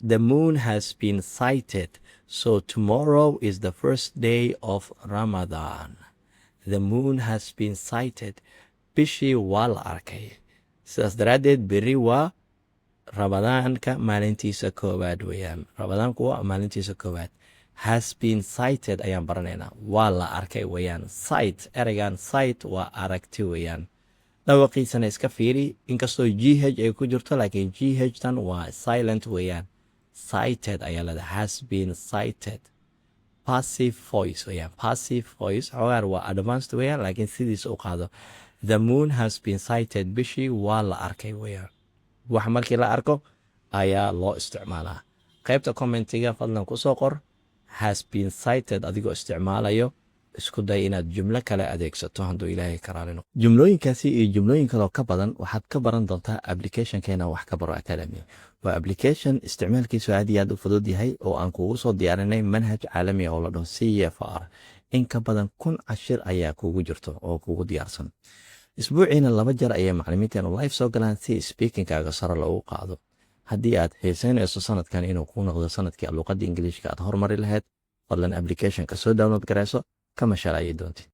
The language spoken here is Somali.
The moon has been sighted, so tomorrow is the first day of Ramadan. The moon has been sighted. Bishii waa la arkay. Sidaas daraaddeed berri waa Ramadaanka maalintiisa koowaad weeyaan. Ramadaanku waa maalintiisa koowaad. Has been sighted ayaan baranaynaa. Waa la arkay weeyaan. Sight, ereygan sight waa aragti weeyaan. dhawaqiisana iska fiiri, inkastoo GH ay ku jirto, laakiin GH tan waa silent weeyaan. Sighted ayaa leeda. Has been sighted. Passive voice weeyaan. Passive voice xogaar waa advanced weeyaan, laakiin sidiisa u qaado. The moon has been sighted. Bishii waa la arkay weeyaan. wax markii la arko ayaa loo isticmaalaa. qaybta commentiga fadlan ku soo qor has been sighted adigoo isticmaalayo. isku day inaad jumlo kale adeegsato hadduu ilaahay ka raali noqdo. jumlooyinkaasi iyo jumlooyin kaloo ka badan waxaad ka baran doontaa applicationkeena wax ka baro academy. waa application isticmaalkiisu aad iyo aad u fudud yahay oo aan kugu soo diyaarinay manhaj caalami ah oo la dhaho CFR. in ka badan 1000 cashir ayaa kugu jirto oo kugu diyaarsan. isbuuciina 2 jeer ayay macallimiinteenu live soo galaan si speakingkaaga sare loogu qaado. haddii aad xiisaynayso sanadkan inuu kuu noqdo sanadkii luqadda ingiliishka aad horumari lahayd, fadlan applicationka soo download garayso kama shalaayay doontid.